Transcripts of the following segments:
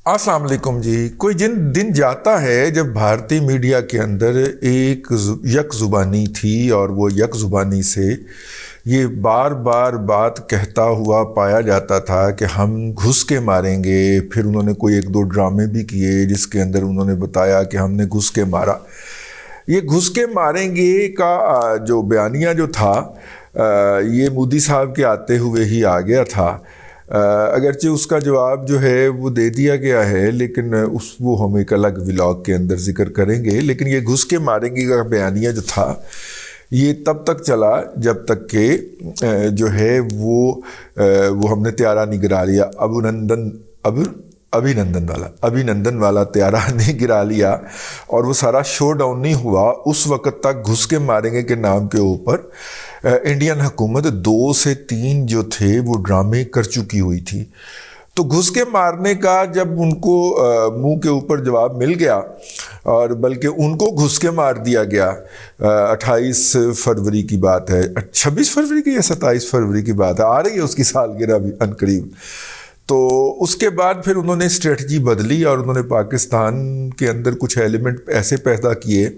السلام علیکم جی. کوئی دن جاتا ہے جب بھارتی میڈیا کے اندر ایک یک زبانی تھی اور وہ یک زبانی سے یہ بار بار بات کہتا ہوا پایا جاتا تھا کہ ہم گھس کے ماریں گے. پھر انہوں نے کوئی ایک دو ڈرامے بھی کیے جس کے اندر انہوں نے بتایا کہ ہم نے گھس کے مارا. یہ گھس کے ماریں گے کا جو بیانیہ جو تھا یہ مودی صاحب کے آتے ہوئے ہی آ گیا تھا. اگرچہ اس کا جواب جو ہے وہ دے دیا گیا ہے لیکن وہ ہم ایک الگ ولاگ کے اندر ذکر کریں گے. لیکن یہ گھس کے ماریں گے کا بیانیہ جو تھا یہ تب تک چلا جب تک کہ جو ہے وہ ہم نے طیارہ نہیں گرا لیا. ابھی نندن والا طیارہ نہیں گرا لیا اور وہ سارا شو ڈاؤن نہیں ہوا. اس وقت تک گھس کے ماریں گے کے نام کے اوپر انڈین حکومت 2 سے 3 جو تھے وہ ڈرامے کر چکی ہوئی تھی. تو گھس کے مارنے کا جب ان کو منہ کے اوپر جواب مل گیا اور بلکہ ان کو گھس کے مار دیا گیا. 28 فروری کی بات ہے, 26 فروری کی یا 27 فروری کی بات ہے, آ رہی ہے اس کی سالگرہ بھی عنقریب. تو اس کے بعد پھر انہوں نے اسٹریٹجی بدلی اور انہوں نے پاکستان کے اندر کچھ ایلیمنٹ ایسے پیدا کیے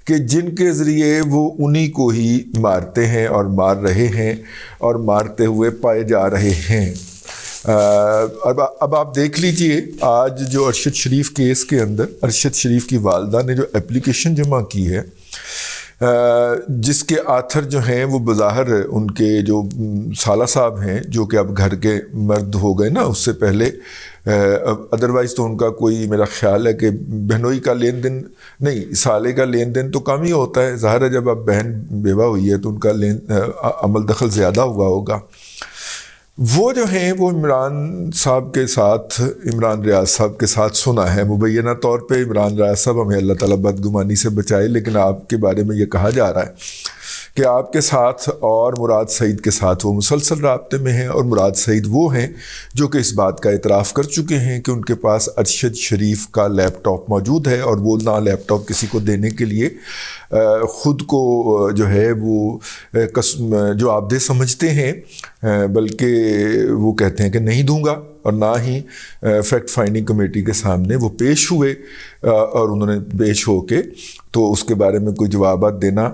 کہ جن کے ذریعے وہ انہی کو ہی مارتے ہیں اور مار رہے ہیں اور مارتے ہوئے پائے جا رہے ہیں. اب آپ دیکھ لیجئے آج جو ارشد شریف کیس کے اندر ارشد شریف کی والدہ نے جو اپلیکیشن جمع کی ہے جس کے آتھر جو ہیں وہ بظاہر ان کے جو سالہ صاحب ہیں جو کہ اب گھر کے مرد ہو گئے نا, اس سے پہلے ادروائز تو ان کا کوئی میرا خیال ہے کہ بہنوئی کا لین دین نہیں, سالے کا لین دین تو کم ہی ہوتا ہے. ظاہر ہے جب اب بہن بیوہ ہوئی ہے تو ان کا عمل دخل زیادہ ہوا ہوگا. وہ جو ہیں وہ عمران صاحب کے ساتھ, عمران ریاض صاحب کے ساتھ سنا ہے. مبینہ طور پہ عمران ریاض صاحب ہمیں اللہ تعالیٰ بدگمانی سے بچائے, لیکن آپ کے بارے میں یہ کہا جا رہا ہے کہ آپ کے ساتھ اور مراد سعید کے ساتھ وہ مسلسل رابطے میں ہیں. اور مراد سعید وہ ہیں جو کہ اس بات کا اعتراف کر چکے ہیں کہ ان کے پاس ارشد شریف کا لیپ ٹاپ موجود ہے اور وہ نہ لیپ ٹاپ کسی کو دینے کے لیے خود کو جو ہے وہ جو آبدے سمجھتے ہیں, بلکہ وہ کہتے ہیں کہ نہیں دوں گا. اور نہ ہی فیکٹ فائنڈنگ کمیٹی کے سامنے وہ پیش ہوئے اور انہوں نے پیش ہو کے تو اس کے بارے میں کوئی جوابات دینا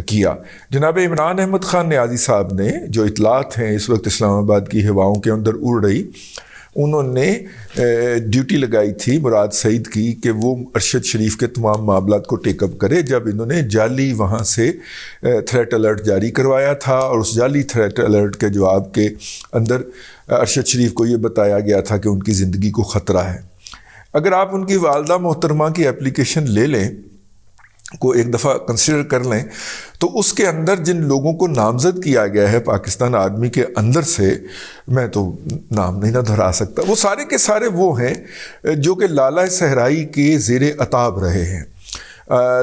کیا. جناب عمران احمد خان نیازی صاحب نے جو اطلاعات ہیں اس وقت اسلام آباد کی ہواؤں کے اندر اڑ رہی, انہوں نے ڈیوٹی لگائی تھی مراد سعید کی کہ وہ ارشد شریف کے تمام معاملات کو ٹیک اپ کرے. جب انہوں نے جعلی وہاں سے تھریٹ الرٹ جاری کروایا تھا اور اس جعلی تھریٹ الرٹ کے جواب کے اندر ارشد شریف کو یہ بتایا گیا تھا کہ ان کی زندگی کو خطرہ ہے. اگر آپ ان کی والدہ محترمہ کی اپلیکیشن لے لیں, کو ایک دفعہ کنسیڈر کر لیں, تو اس کے اندر جن لوگوں کو نامزد کیا گیا ہے پاکستان آرمی کے اندر سے, میں تو نام نہیں نہ دہرا سکتا, وہ سارے کے سارے وہ ہیں جو کہ لالہ صحرائی کے زیر عتاب رہے ہیں.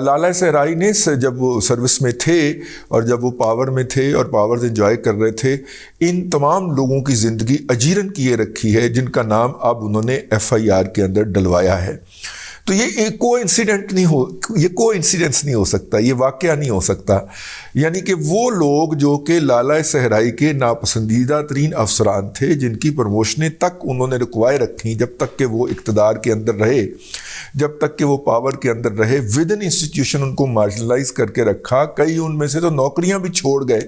لالہ صحرائی نے جب وہ سروس میں تھے اور جب وہ پاور میں تھے اور پاورز انجوائے کر رہے تھے, ان تمام لوگوں کی زندگی اجیرن کیے رکھی ہے جن کا نام اب انہوں نے FIR کے اندر ڈلوایا ہے. تو یہ کو انسیڈنٹ نہیں ہو, یہ کو انسیڈنس نہیں ہو سکتا, یہ واقعہ نہیں ہو سکتا. یعنی کہ وہ لوگ جو کہ لالہ صحرائی کے ناپسندیدہ ترین افسران تھے جن کی پروموشنیں تک انہوں نے رکوائے رکھیں جب تک کہ وہ اقتدار کے اندر رہے, جب تک کہ وہ پاور کے اندر رہے, ود ان انسٹیٹیوشن ان کو مارجنلائز کر کے رکھا. کئی ان میں سے تو نوکریاں بھی چھوڑ گئے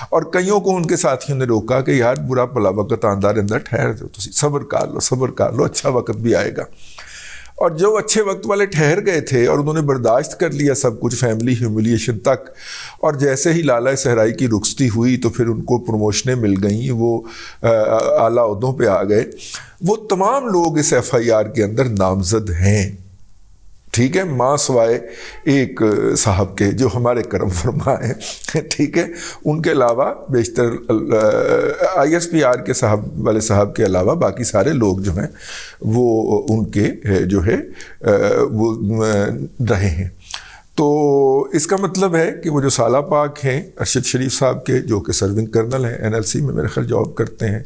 اور کئیوں کو ان کے ساتھیوں نے روکا کہ یار برا پلا وقت آندہ رہندا, ٹھہر جاؤ, صبر کر لو, اچھا وقت بھی آئے گا. اور جو اچھے وقت والے ٹھہر گئے تھے اور انہوں نے برداشت کر لیا سب کچھ, فیملی ہیوملیشن تک, اور جیسے ہی لالہ صحرائی کی رخصتی ہوئی تو پھر ان کو پروموشنیں مل گئیں, وہ اعلیٰ عہدوں پہ آ گئے. وہ تمام لوگ اس FIR کے اندر نامزد ہیں, ٹھیک ہے, ماں سوائے ایک صاحب کے جو ہمارے کرم فرما ہیں, ٹھیک ہے. ان کے علاوہ بیشتر ISPR کے صاحب کے علاوہ باقی سارے لوگ جو ہیں وہ ان کے جو ہے وہ رہے ہیں. تو اس کا مطلب ہے کہ وہ جو سالہ پاک ہیں ارشد شریف صاحب کے, جو کہ سرونگ کرنل ہیں NLC میں میرے خیال جاب کرتے ہیں,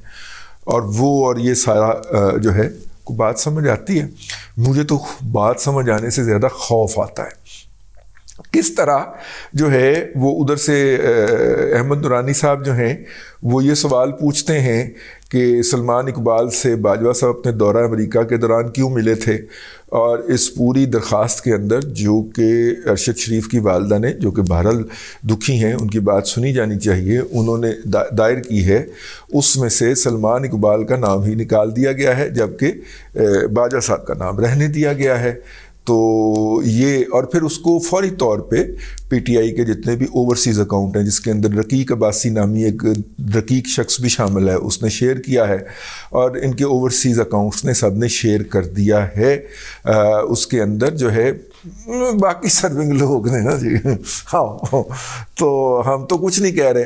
اور وہ اور یہ سارا جو ہے کو بات سمجھ آتی ہے. مجھے تو بات سمجھ آنے سے زیادہ خوف آتا ہے. کس طرح جو ہے وہ ادھر سے احمد نورانی صاحب جو ہیں وہ یہ سوال پوچھتے ہیں کہ سلمان اقبال سے باجوہ صاحب اپنے دورہ امریکہ کے دوران کیوں ملے تھے، اور اس پوری درخواست کے اندر جو کہ ارشد شریف کی والدہ نے، جو کہ بہرحال دکھی ہیں، ان کی بات سنی جانی چاہیے، انہوں نے دائر کی ہے، اس میں سے سلمان اقبال کا نام ہی نکال دیا گیا ہے، جبکہ باجوہ صاحب کا نام رہنے دیا گیا ہے۔ تو یہ، اور پھر اس کو فوری طور پہ پی ٹی آئی کے جتنے بھی اوورسیز اکاؤنٹ ہیں، جس کے اندر رقیق عباسی نامی ایک رقیق شخص بھی شامل ہے، اس نے شیئر کیا ہے، اور ان کے اوورسیز اکاؤنٹس نے سب نے شیئر کر دیا ہے۔ اس کے اندر جو ہے باقی سرونگ لوگ نے نا جی، ہاں، تو ہم تو کچھ نہیں کہہ رہے۔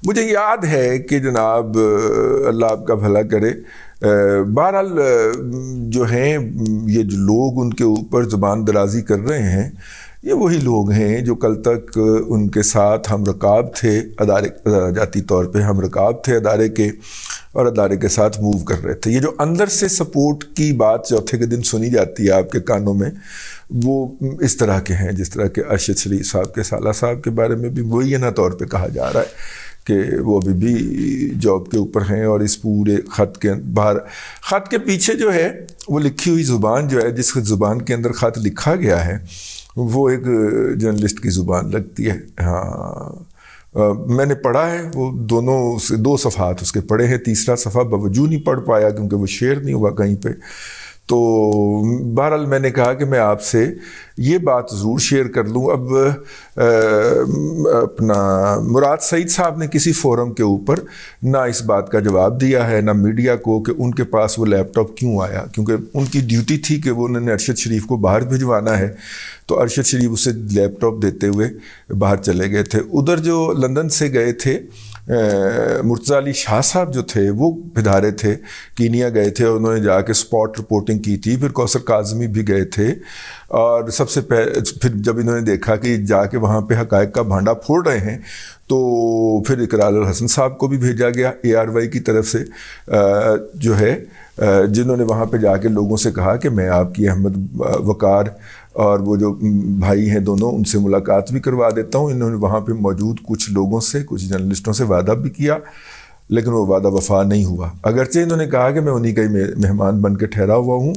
مجھے یاد ہے کہ جناب اللہ آپ کا بھلا کرے، بہرحال جو ہیں یہ جو لوگ ان کے اوپر زبان درازی کر رہے ہیں، یہ وہی لوگ ہیں جو کل تک ان کے ساتھ ہم رکاب تھے، ذاتی طور پہ ہم رکاب تھے ادارے کے، اور ادارے کے ساتھ موو کر رہے تھے۔ یہ جو اندر سے سپورٹ کی بات چوتھے کے دن سنی جاتی ہے آپ کے کانوں میں، وہ اس طرح کے ہیں جس طرح کہ ارشد شریف صاحب کے سالہ صاحب کے بارے میں بھی وہی نا طور پہ کہا جا رہا ہے کہ وہ ابھی بھی جاب کے اوپر ہیں، اور اس پورے خط کے باہر، خط کے پیچھے جو ہے وہ لکھی ہوئی زبان جو ہے، جس زبان کے اندر خط لکھا گیا ہے، وہ ایک جرنلسٹ کی زبان لگتی ہے۔ ہاں، میں نے پڑھا ہے، وہ دو صفحات اس کے پڑھے ہیں، تیسرا صفحہ باوجود نہیں پڑھ پایا کیونکہ وہ شیئر نہیں ہوا کہیں پہ۔ تو بہرحال میں نے کہا کہ میں آپ سے یہ بات ضرور شیئر کر لوں۔ اب اپنا مراد سعید صاحب نے کسی فورم کے اوپر نہ اس بات کا جواب دیا ہے، نہ میڈیا کو، کہ ان کے پاس وہ لیپ ٹاپ کیوں آیا، کیونکہ ان کی ڈیوٹی تھی کہ وہ انہوں نے ارشد شریف کو باہر بھجوانا ہے، تو ارشد شریف اسے لیپ ٹاپ دیتے ہوئے باہر چلے گئے تھے۔ ادھر جو لندن سے گئے تھے مرتضیٰ علی شاہ صاحب جو تھے، وہ پدھارے تھے، کینیا گئے تھے، اور انہوں نے جا کے سپاٹ رپورٹنگ کی تھی۔ پھر کوثر کاظمی بھی گئے تھے، اور سب سے پھر جب انہوں نے دیکھا کہ جا کے وہاں پہ حقائق کا بھانڈا پھوڑ رہے ہیں، تو پھر اقرار الحسن صاحب کو بھی بھیجا گیا ARY کی طرف سے، جو ہے جنہوں نے وہاں پہ جا کے لوگوں سے کہا کہ میں آپ کی احمد وقار اور وہ جو بھائی ہیں دونوں، ان سے ملاقات بھی کروا دیتا ہوں۔ انہوں نے وہاں پہ موجود کچھ لوگوں سے، کچھ جرنلسٹوں سے وعدہ بھی کیا، لیکن وہ وعدہ وفا نہیں ہوا، اگرچہ انہوں نے کہا کہ میں انہی کا ہی مہمان بن کے ٹھہرا ہوا ہوں۔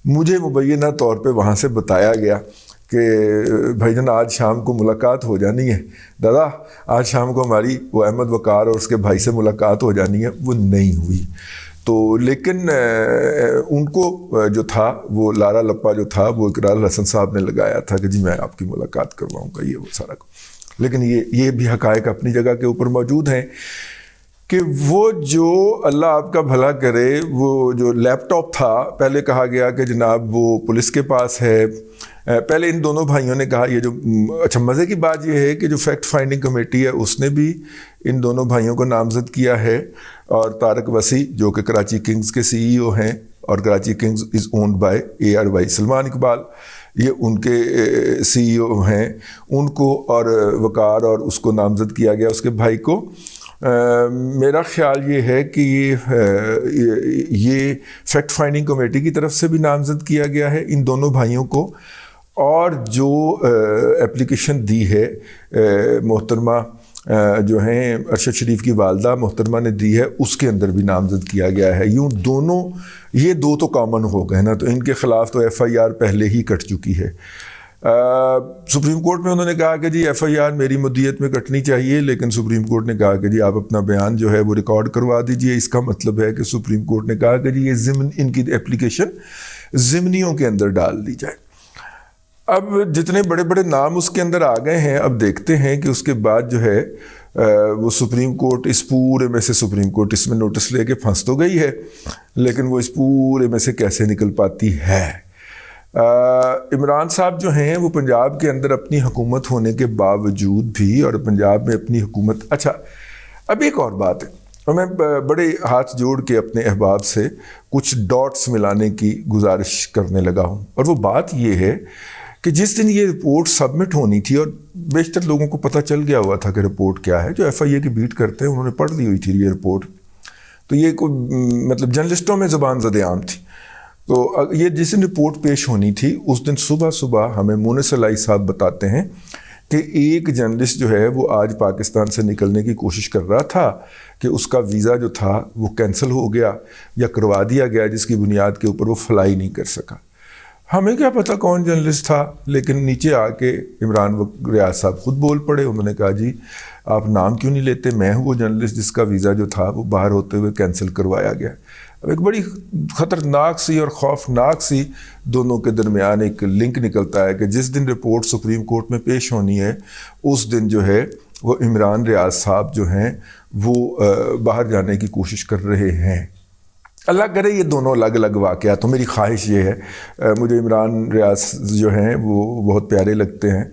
مجھے مبینہ طور پہ وہاں سے بتایا گیا کہ بھائی جان آج شام کو ملاقات ہو جانی ہے، دادا آج شام کو ہماری وہ احمد وقار اور اس کے بھائی سے ملاقات ہو جانی ہے، وہ نہیں ہوئی۔ تو لیکن ان کو جو تھا، وہ لارا لپا جو تھا، وہ اقرار الحسن صاحب نے لگایا تھا کہ جی میں آپ کی ملاقات کرواؤں گا، یہ وہ سارا۔ لیکن یہ بھی حقائق اپنی جگہ کے اوپر موجود ہیں کہ وہ جو اللہ آپ کا بھلا کرے، وہ جو لیپ ٹاپ تھا، پہلے کہا گیا کہ جناب وہ پولیس کے پاس ہے۔ پہلے ان دونوں بھائیوں نے کہا، یہ جو اچھا مزے کی بات یہ ہے کہ جو فیکٹ فائنڈنگ کمیٹی ہے اس نے بھی ان دونوں بھائیوں کو نامزد کیا ہے، اور طارق وسیع جو کہ کراچی کنگز کے CEO ہیں، اور Karachi Kings is owned by ARY، Salman Iqbal یہ ان کے CEO ہیں، ان کو اور وقار اور اس کو نامزد کیا گیا، اس کے بھائی کو۔ میرا خیال یہ ہے کہ یہ فیکٹ فائنڈنگ کمیٹی کی طرف سے بھی نامزد کیا گیا ہے ان دونوں بھائیوں کو، اور جو اپلیکیشن دی ہے محترمہ جو ہیں ارشد شریف کی والدہ محترمہ نے دی ہے، اس کے اندر بھی نامزد کیا گیا ہے۔ یوں دونوں، یہ دو تو کامن ہو گئے نا، تو ان کے خلاف تو FIR پہلے ہی کٹ چکی ہے۔ سپریم کورٹ میں انہوں نے کہا کہ جی FIR میری مدیت میں کٹنی چاہیے، لیکن سپریم کورٹ نے کہا کہ جی آپ اپنا بیان جو ہے وہ ریکارڈ کروا دیجئے۔ اس کا مطلب ہے کہ سپریم کورٹ نے کہا کہ جی یہ ان کی اپلیکیشن ضمنیوں کے اندر ڈال دی جائے۔ اب جتنے بڑے بڑے نام اس کے اندر آ گئے ہیں، اب دیکھتے ہیں کہ اس کے بعد جو ہے وہ سپریم کورٹ اس پورے میں سے، سپریم کورٹ اس میں نوٹس لے کے پھنس تو گئی ہے، لیکن وہ اس پورے میں سے کیسے نکل پاتی ہے۔ عمران صاحب جو ہیں وہ پنجاب کے اندر اپنی حکومت ہونے کے باوجود بھی، اور پنجاب میں اپنی حکومت، اچھا اب ایک اور بات ہے، اور میں بڑے ہاتھ جوڑ کے اپنے احباب سے کچھ ڈاٹس ملانے کی گزارش کرنے لگا ہوں، اور وہ بات یہ ہے کہ جس دن یہ رپورٹ سبمٹ ہونی تھی، اور بیشتر لوگوں کو پتہ چل گیا ہوا تھا کہ رپورٹ کیا ہے، جو FIA کی بیٹ کرتے ہیں انہوں نے پڑھ لی ہوئی تھی یہ رپورٹ، تو یہ کوئی مطلب جرنلسٹوں میں زبان زد عام تھی۔ تو یہ جس دن رپورٹ پیش ہونی تھی، اس دن صبح ہمیں مونس علائی صاحب بتاتے ہیں کہ ایک جرنلسٹ جو ہے وہ آج پاکستان سے نکلنے کی کوشش کر رہا تھا کہ اس کا ویزا جو تھا وہ کینسل ہو گیا یا کروا دیا گیا، جس کی بنیاد کے اوپر وہ فلائی نہیں کر سکا۔ ہمیں کیا پتہ کون جرنلسٹ تھا، لیکن نیچے آ کے عمران ریاض صاحب خود بول پڑے، انہوں نے کہا جی آپ نام کیوں نہیں لیتے، میں ہوں وہ جرنلسٹ جس کا ویزا جو تھا وہ باہر ہوتے ہوئے کینسل کروایا گیا۔ اب ایک بڑی خطرناک سی اور خوفناک سی دونوں کے درمیان ایک لنک نکلتا ہے کہ جس دن رپورٹ سپریم کورٹ میں پیش ہونی ہے اس دن جو ہے وہ عمران ریاض صاحب جو ہیں وہ باہر جانے کی کوشش کر رہے ہیں۔ اللہ کرے یہ دونوں الگ الگ واقعات، تو میری خواہش یہ ہے، مجھے عمران ریاض جو ہیں وہ بہت پیارے لگتے ہیں،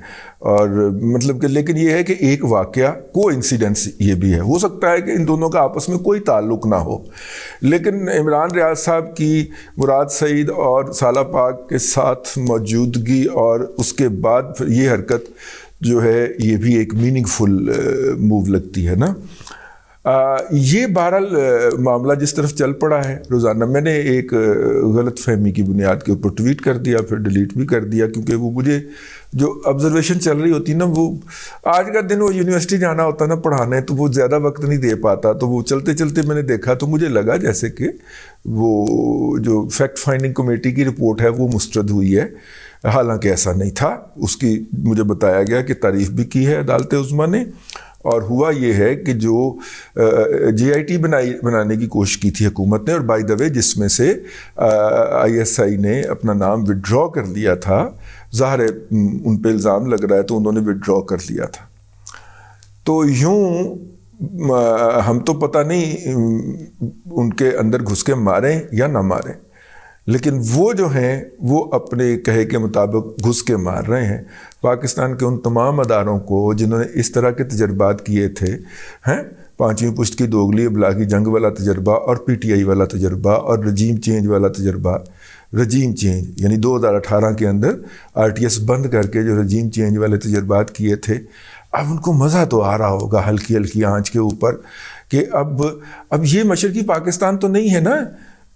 اور مطلب کہ لیکن یہ ہے کہ ایک واقعہ کو انسیڈنس یہ بھی ہے، ہو سکتا ہے کہ ان دونوں کا آپس میں کوئی تعلق نہ ہو، لیکن عمران ریاض صاحب کی مراد سعید اور سالہ پاک کے ساتھ موجودگی اور اس کے بعد پھر یہ حرکت جو ہے یہ بھی ایک میننگ فل موو لگتی ہے نا۔ یہ بہرحال معاملہ جس طرف چل پڑا ہے روزانہ، میں نے ایک غلط فہمی کی بنیاد کے اوپر ٹویٹ کر دیا، پھر ڈیلیٹ بھی کر دیا، کیونکہ وہ مجھے جو آبزرویشن چل رہی ہوتی نا، وہ آج کا دن وہ یونیورسٹی جانا ہوتا نا پڑھانے، تو وہ زیادہ وقت نہیں دے پاتا، تو وہ چلتے چلتے میں نے دیکھا تو مجھے لگا جیسے کہ وہ جو فیکٹ فائنڈنگ کمیٹی کی رپورٹ ہے وہ مسترد ہوئی ہے، حالانکہ ایسا نہیں تھا۔ اس کی مجھے بتایا گیا کہ تعریف بھی کی ہے عدالت عظمیٰ نے، اور ہوا یہ ہے کہ جو جے آئی ٹی بنانے کی کوشش کی تھی حکومت نے، اور بائی دا وے جس میں سے آئی ایس آئی نے اپنا نام وڈرا کر لیا تھا، ظاہر ہے ان پہ الزام لگ رہا ہے تو انہوں نے وڈرا کر لیا تھا، تو یوں ہم تو پتہ نہیں ان کے اندر گھس کے ماریں یا نہ ماریں، لیکن وہ جو ہیں وہ اپنے کہے کے مطابق گھس کے مار رہے ہیں پاکستان کے ان تمام اداروں کو جنہوں نے اس طرح کے تجربات کیے تھے، پانچویں پشت کی دوگلی ابلاغی جنگ والا تجربہ اور پی ٹی آئی والا تجربہ اور رجیم چینج والا تجربہ، رجیم چینج یعنی 2018 کے اندر آر ٹی ایس بند کر کے جو رجیم چینج والے تجربات کیے تھے، اب ان کو مزہ تو آ رہا ہوگا ہلکی ہلکی آنچ کے اوپر کہ اب یہ مشرقی پاکستان تو نہیں ہے نا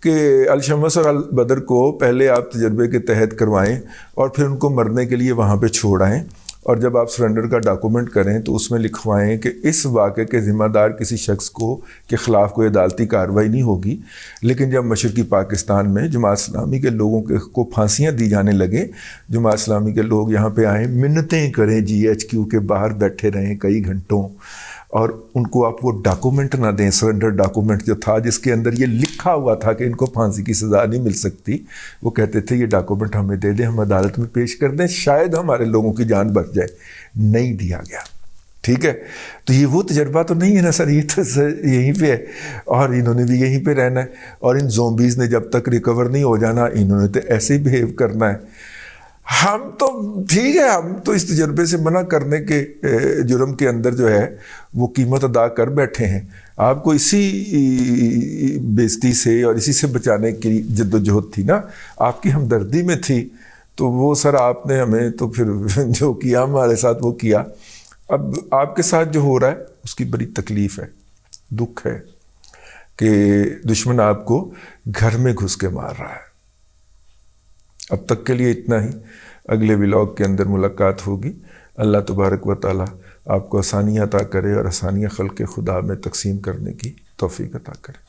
کہ الشمس اور البدر کو پہلے آپ تجربے کے تحت کروائیں اور پھر ان کو مرنے کے لیے وہاں پہ چھوڑ آئیں، اور جب آپ سرنڈر کا ڈاکومنٹ کریں تو اس میں لکھوائیں کہ اس واقعے کے ذمہ دار کسی شخص کے خلاف کوئی عدالتی کارروائی نہیں ہوگی، لیکن جب مشرقی پاکستان میں جماعت اسلامی کے لوگوں کو پھانسیاں دی جانے لگے، جماعت اسلامی کے لوگ یہاں پہ آئیں، منتیں کریں جی ایچ کیو کے باہر بیٹھے رہیں کئی گھنٹوں، اور ان کو آپ وہ ڈاکومنٹ نہ دیں، سرنڈر ڈاکومنٹ جو تھا جس کے اندر یہ لکھا ہوا تھا کہ ان کو پھانسی کی سزا نہیں مل سکتی، وہ کہتے تھے یہ ڈاکومنٹ ہمیں دے دیں، ہم عدالت میں پیش کر دیں، شاید ہمارے لوگوں کی جان بچ جائے، نہیں دیا گیا۔ ٹھیک ہے، تو یہ وہ تجربہ تو نہیں ہے نا سر، یہ تو یہیں پہ ہے اور انہوں نے بھی یہیں پہ رہنا ہے، اور ان زومبیز نے جب تک ریکور نہیں ہو جانا انہوں نے تو ایسے ہی بیہیو کرنا ہے۔ ہم تو ٹھیک ہے، ہم تو اس تجربے سے منع کرنے کے جرم کے اندر جو ہے وہ قیمت ادا کر بیٹھے ہیں، آپ کو اسی بےزتی سے اور اسی سے بچانے کی جد و جہد تھی نا، آپ کی ہمدردی میں تھی، تو وہ سر آپ نے ہمیں تو پھر جو کیا ہمارے ساتھ وہ کیا۔ اب آپ کے ساتھ جو ہو رہا ہے اس کی بڑی تکلیف ہے، دکھ ہے کہ دشمن آپ کو گھر میں گھس کے مار رہا ہے۔ اب تک کے لیے اتنا ہی، اگلے ولاگ کے اندر ملاقات ہوگی۔ اللہ تبارک و تعالی آپ کو آسانیاں عطا کرے اور آسانیاں خلق خدا میں تقسیم کرنے کی توفیق عطا کرے۔